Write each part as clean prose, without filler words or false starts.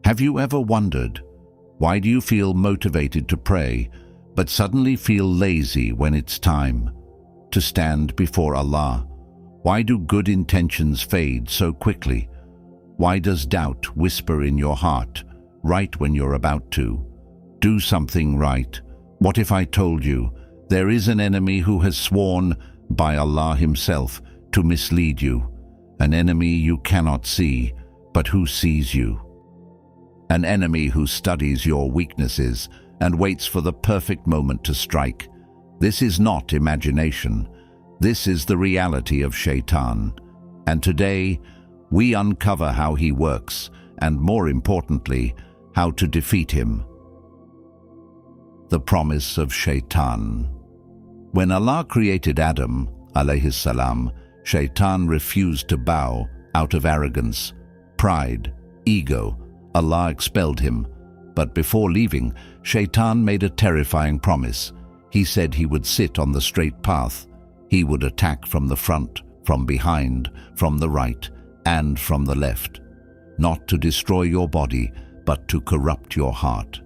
Have you ever wondered, why do you feel motivated to pray, but suddenly feel lazy when it's time to stand before Allah? Why do good intentions fade so quickly? Why does doubt whisper in your heart right when you're about to do something right? What if I told you there is an enemy who has sworn by Allah Himself to mislead you? An enemy you cannot see, but who sees you. An enemy who studies your weaknesses and waits for the perfect moment to strike. This is not imagination. This is the reality of Shaytan. And today, we uncover how he works, and more importantly, how to defeat him. The promise of Shaytan. When Allah created Adam, alayhi salam, Shaytan refused to bow out of arrogance, pride, ego. Allah expelled him. But before leaving, Shaytan made a terrifying promise. He said he would sit on the straight path. He would attack from the front, from behind, from the right, and from the left. Not to destroy your body, but to corrupt your heart.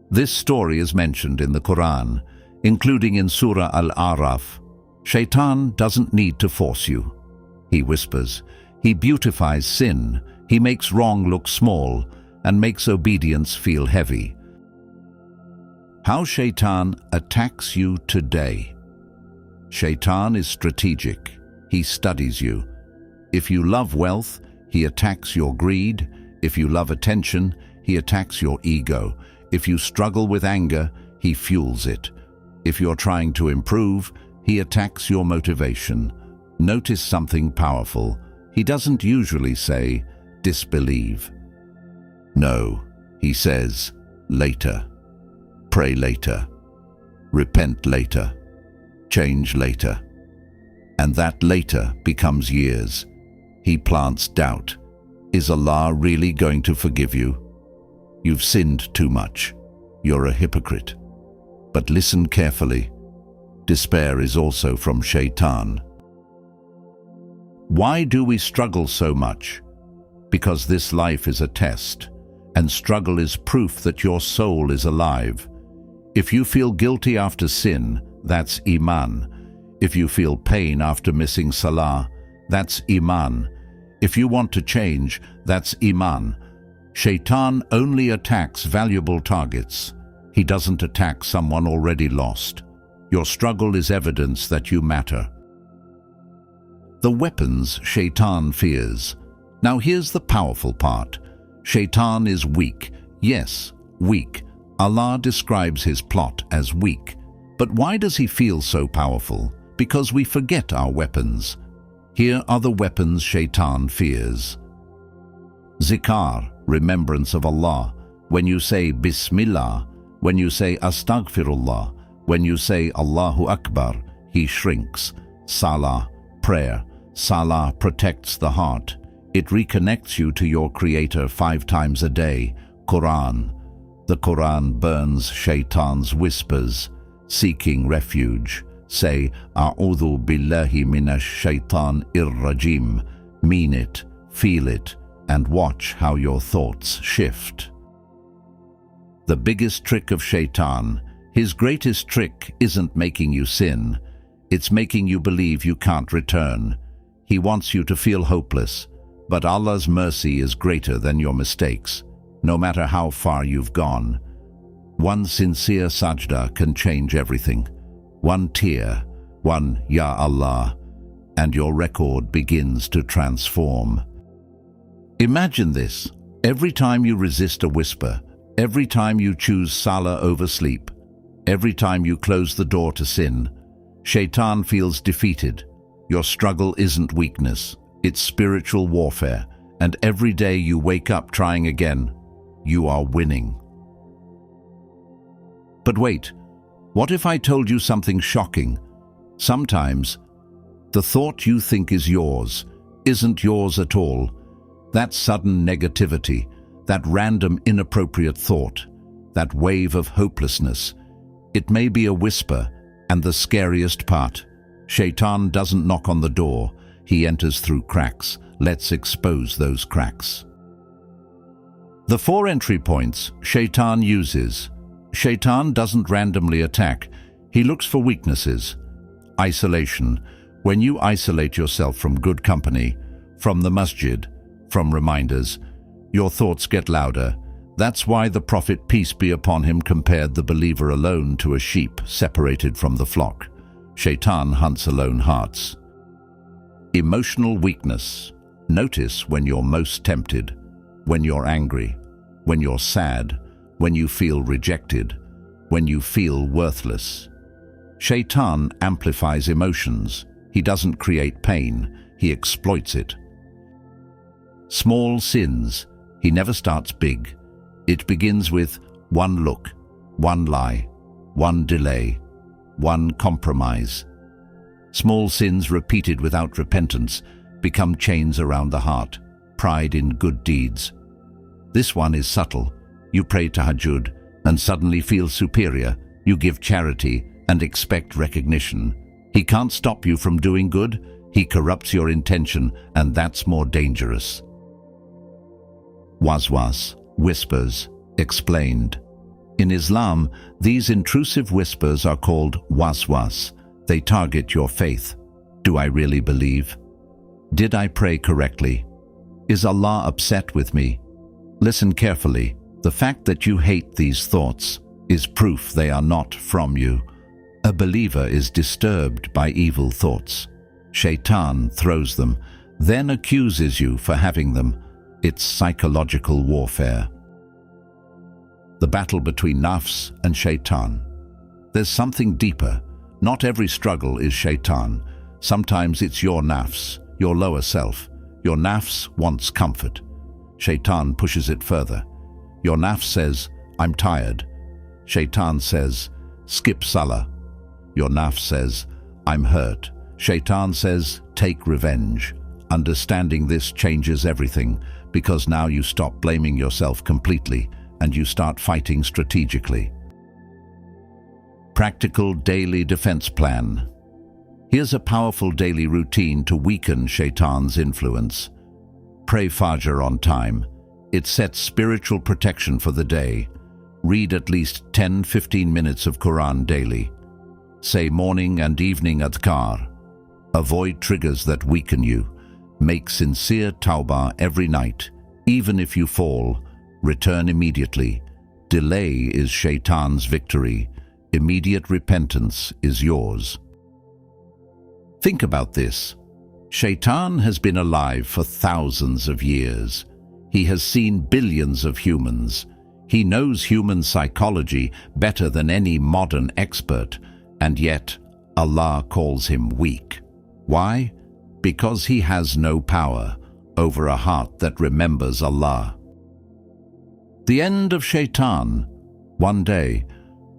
This story is mentioned in the Quran, including in Surah Al-A'raf. Shaytan doesn't need to force you. He whispers. He beautifies sin. He makes wrong look small and makes obedience feel heavy. How Shaytan attacks you today. Shaytan is strategic. He studies you. If you love wealth, he attacks your greed. If you love attention, he attacks your ego. If you struggle with anger, he fuels it. If you're trying to improve, he attacks your motivation. Notice something powerful. He doesn't usually say, disbelieve. No, he says, later. Pray later. Repent later. Change later. And that later becomes years. He plants doubt. Is Allah really going to forgive you? You've sinned too much. You're a hypocrite. But listen carefully. Despair is also from Shaytan. Why do we struggle so much? Because this life is a test, and struggle is proof that your soul is alive. If you feel guilty after sin, that's Iman. If you feel pain after missing salah, that's Iman. If you want to change, that's Iman. Shaytan only attacks valuable targets. He doesn't attack someone already lost. Your struggle is evidence that you matter. The weapons Shaytan fears. Now here's the powerful part. Shaytan is weak. Yes, weak. Allah describes his plot as weak. But why does he feel so powerful? Because we forget our weapons. Here are the weapons Shaytan fears. Zikar, remembrance of Allah. When you say Bismillah, when you say Astaghfirullah, when you say Allahu Akbar, he shrinks. Salah, prayer. Salah protects the heart. It reconnects you to your Creator 5 times a day. Quran. The Quran burns Shaytan's whispers, seeking refuge. Say, A'udhu billahi minash shaitan ir-rajim. Mean it, feel it, and watch how your thoughts shift. The biggest trick of Shaytan, his greatest trick, isn't making you sin. It's making you believe you can't return. He wants you to feel hopeless, but Allah's mercy is greater than your mistakes, no matter how far you've gone. One sincere sajda can change everything. One tear, one Ya Allah, and your record begins to transform. Imagine this. Every time you resist a whisper, every time you choose salah over sleep, every time you close the door to sin, Shaytan feels defeated. Your struggle isn't weakness, it's spiritual warfare, and every day you wake up trying again, you are winning. But wait, what if I told you something shocking? Sometimes, the thought you think is yours isn't yours at all. That sudden negativity, that random inappropriate thought, that wave of hopelessness, it may be a whisper, and the scariest part, Shaytan doesn't knock on the door, he enters through cracks. Let's expose those cracks. The 4 entry points Shaytan uses. Shaytan doesn't randomly attack. He looks for weaknesses. Isolation. When you isolate yourself from good company, from the masjid, from reminders, your thoughts get louder. That's why the Prophet, peace be upon him, compared the believer alone to a sheep separated from the flock. Shaytan hunts alone hearts. Emotional weakness. Notice when you're most tempted, when you're angry, when you're sad, when you feel rejected, when you feel worthless. Shaytan amplifies emotions. He doesn't create pain, he exploits it. Small sins. He never starts big. It begins with one look, one lie, one delay, one compromise. Small sins repeated without repentance become chains around the heart, pride in good deeds. This one is subtle. You pray tahajjud and suddenly feel superior. You give charity and expect recognition. He can't stop you from doing good. He corrupts your intention, and that's more dangerous. Waswas, whispers, explained. In Islam, these intrusive whispers are called waswas. They target your faith. Do I really believe? Did I pray correctly? Is Allah upset with me? Listen carefully. The fact that you hate these thoughts is proof they are not from you. A believer is disturbed by evil thoughts. Shaytan throws them, then accuses you for having them. It's psychological warfare. The battle between nafs and Shaytan. There's something deeper. Not every struggle is Shaytan. Sometimes it's your nafs, your lower self. Your nafs wants comfort. Shaytan pushes it further. Your nafs says, I'm tired. Shaytan says, skip salah. Your nafs says, I'm hurt. Shaytan says, take revenge. Understanding this changes everything, because now you stop blaming yourself completely and you start fighting strategically. Practical daily defense plan. Here's a powerful daily routine to weaken Shaytan's influence. Pray Fajr on time. It sets spiritual protection for the day. Read at least 10-15 minutes of Quran daily. Say morning and evening adhkar. Avoid triggers that weaken you. Make sincere tawbah every night. Even if you fall, return immediately. Delay is Shaytan's victory. Immediate repentance is yours. Think about this. Shaytan has been alive for thousands of years. He has seen billions of humans. He knows human psychology better than any modern expert, and yet Allah calls him weak. Why? Because he has no power over a heart that remembers Allah. The end of Shaytan. One day,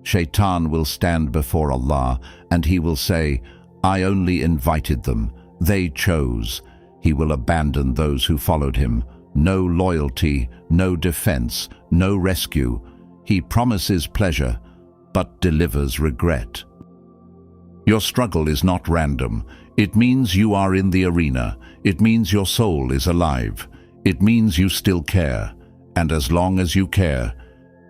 Shaytan will stand before Allah and he will say, I only invited them. They chose. He will abandon those who followed him. No loyalty, no defense, no rescue. He promises pleasure, but delivers regret. Your struggle is not random. It means you are in the arena. It means your soul is alive. It means you still care. And as long as you care,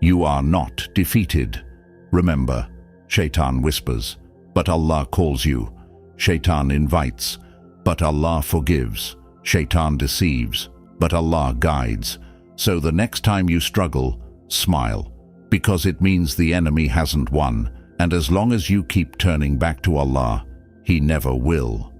you are not defeated. Remember, Shaytan whispers, but Allah calls you. Shaytan invites, but Allah forgives. Shaytan deceives, but Allah guides. So the next time you struggle, smile, because it means the enemy hasn't won, and as long as you keep turning back to Allah, he never will.